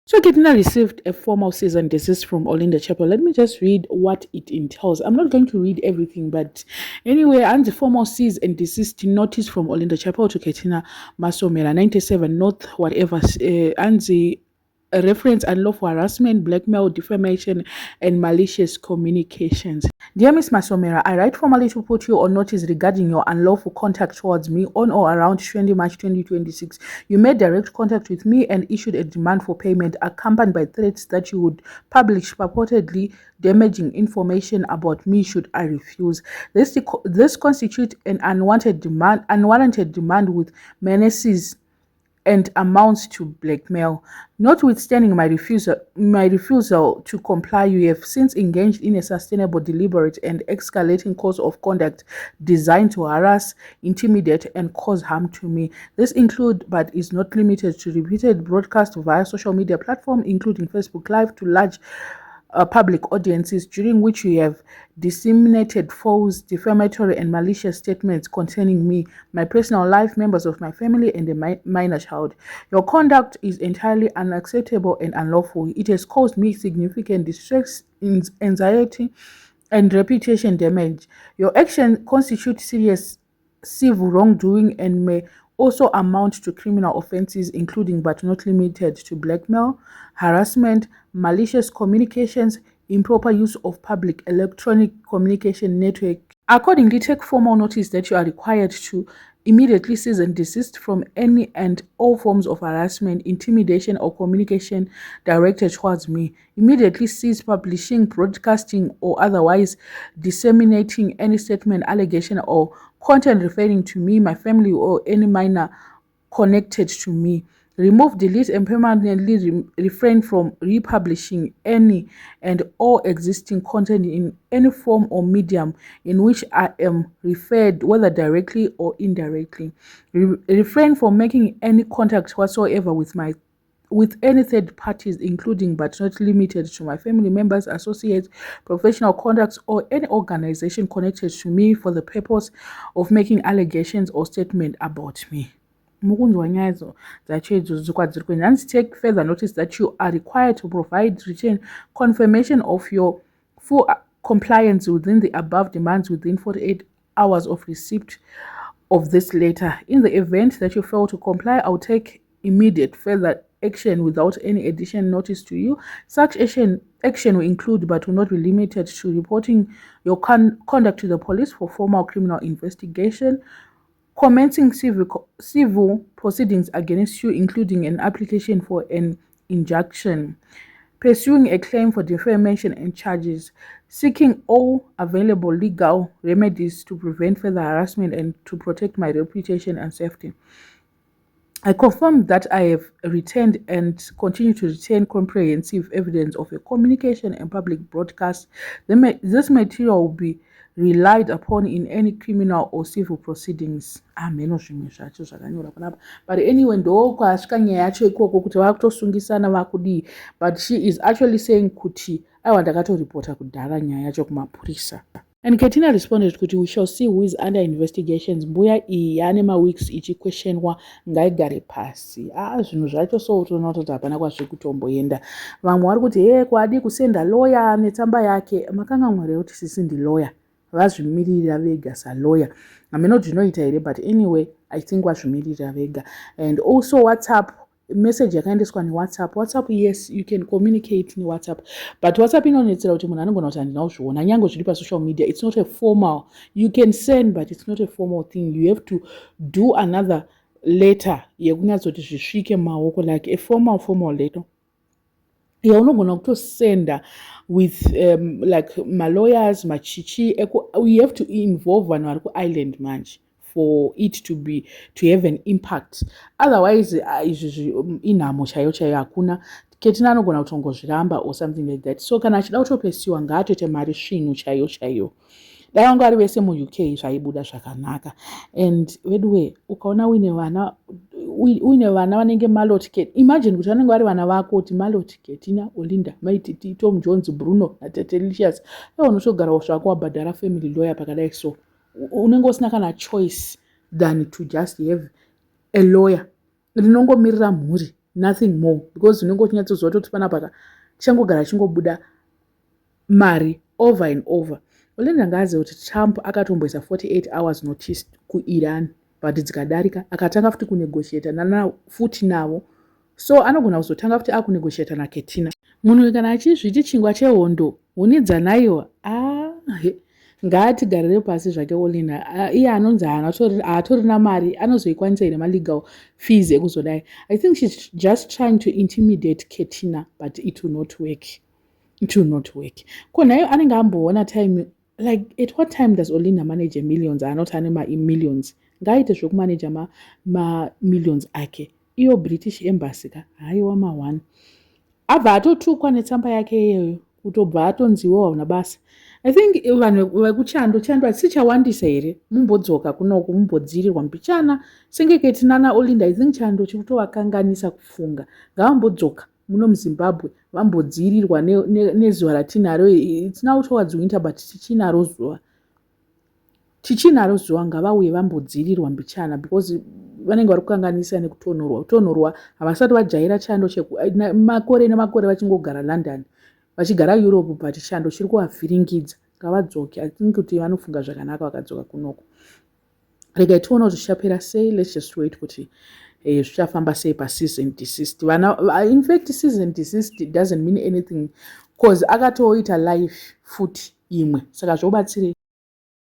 So Ketina received a formal cease and desist from Olinda Chapel. Let me just read what it entails. I'm not going to read everything, but anyway, and the formal cease and desist notice from Olinda Chapel to Ketina Masomera, 97 North, whatever, and the reference unlawful harassment, blackmail, defamation, and malicious communications. Dear Miss Masomera, I write formally to put you on notice regarding your unlawful contact towards me on or around 20 March 2026. You made direct contact with me and issued a demand for payment accompanied by threats that you would publish purportedly damaging information about me should I refuse. This constitutes an unwarranted demand with menaces and amounts to blackmail. Notwithstanding my refusal to comply, you have since engaged in a sustainable, deliberate, and escalating course of conduct designed to harass, intimidate, and cause harm to me. This includes, but is not limited to, repeated broadcast via social media platforms, including Facebook Live, to large public audiences, during which you have disseminated false, defamatory, and malicious statements concerning me, my personal life, members of my family, and a minor child. Your conduct is entirely unacceptable and unlawful. It has caused me significant distress, anxiety, and reputation damage. Your action constitutes serious civil wrongdoing and may also amount to criminal offenses, including but not limited to blackmail, harassment, malicious communications, improper use of public electronic communication network. Accordingly, take formal notice that you are required to immediately cease and desist from any and all forms of harassment, intimidation, or communication directed towards me. Immediately cease publishing, broadcasting, or otherwise disseminating any statement, allegation, or content referring to me, my family, or any minor connected to me. Remove, delete, and permanently refrain from republishing any and all existing content in any form or medium in which I am referred, whether directly or indirectly. Refrain from making any contact whatsoever with any third parties, including but not limited to my family members, associates, professional contacts, or any organization connected to me for the purpose of making allegations or statement about me. And take further notice that you are required to provide written confirmation of your full compliance within the above demands within 48 hours of receipt of this letter. In the event that you fail to comply, I'll take immediate further action without any additional notice to you. Such action will include but will not be limited to reporting your conduct to the police for formal criminal investigation, commencing civil proceedings against you, including an application for an injunction, pursuing a claim for defamation and charges, seeking all available legal remedies to prevent further harassment and to protect my reputation and safety. I confirm that I have retained and continue to retain comprehensive evidence of your communication and public broadcast. This material will be relied upon in any criminal or civil proceedings. But anyway, but she is actually saying kuti aiwa ndakatoripota kudhara nyaya yacho kumapurisa. And Ketina responded kuti we shall see who is under investigations. Mbuya iyi yane maweeks ichikwesenwa ngaigare pasi. Zvinhu zvacho so utoona kuti hapana kwazvikutomboenda. Vamwe vari kuti kwadi kusenda lawyer netsamba yake. Makanga here kuti sisi ndi lawyer. Vazvimirira vega salawyer. Hameno zvinoita here, but anyway, I think vazvimirira vega. And also WhatsApp, message yakaendeswa neWhatsApp. WhatsApp, yes, you can communicate in WhatsApp, but WhatsApp inonetsera kuti munhu anogona kuti handinazviona nyange zviri pasocial media. It's not a formal, you can send, but it's not a formal thing. You have to do another letter yekunyadzoti zvisvike maoko, like a formal letter yaunogona kutosenda with like malawyers, machichi. You have to involve vanhu vari kuisland manje for it to have an impact. Otherwise izvizvi inhamo chaiyo hakuna. Ketina anogona kutongozviramba or something like that. So kana achida kutopesiwa ngaatoite mari svinhu chaiyo. Dai vanga vari vese muUK zvaibuda zvakanaka. And wedwe ukaona uine vana vanenge Malot Ket, imagine kuti vanenge vari vana vako kuti Malot Ketina, Olinda, Maititi, Tom Jones, Bruno naTetelicious. Unotogara zvako wabhadhara family lawyer pakadai so. Unenge usina kana choice than to just have a lawyer rinongomirira mhuri nothing more, because unenge uchinyatsoziva kuti panapa changogara chingobuda mari over and over. Olinda ngaazive kuti Trump akatomboisa 48 hours notice kuIran, but dzikadarika akatanga futi kunegotiata futi navo, so anogona kuzotanga futi akunegotiata naKetina. Munhu kana achizviti chingwa chehondo hunidzanaiwa, ngaatigarire pasi zvake Olinda. Iye anonzi haatorina mari anozoikwanisa ine malegal fees ekuzodai. I think she's just trying to intimidate Ketina, but it will not work. It will not work. Konayo anenge amboona time, like at what time does Olinda manage millions? Not millions. Ngaite zvokumanage millions ake. Iyo British embassy ka haiwa ma1 abva atotukwa netsamba yake iyeyo kutobva atonziwa nabasa. I think vanhu vekuchando hasichawandisa here, mumbodzoka kunoku mumbodzirirwa mbichana senge Ketina naOlinda. I think chando chikutovakanganisa kufunga. Ngavambodzoka muno muZimbabwe vambodzirirwa nezuva ratinaro. It's now towards winter, but tichinaro zuva ngavauye vambodzirirwa mbichana, because vanenge vari kukanganisa nekutonhorwa. Havasati vajaira chando makore nemakore vachingogara London vachigara Europe, but chando chiri kuvavhiringidza. Ngavadzoke. I think kuti vanofunga zvakanaka vakadzoka kunoko. Regai tiona kuti zvichapera sei. Let's just wait kuti zvichafamba sei pacease and desist. In fact, cease and desist doesn't mean anything, because akatoita life futi imwe, saka zvobatsirei.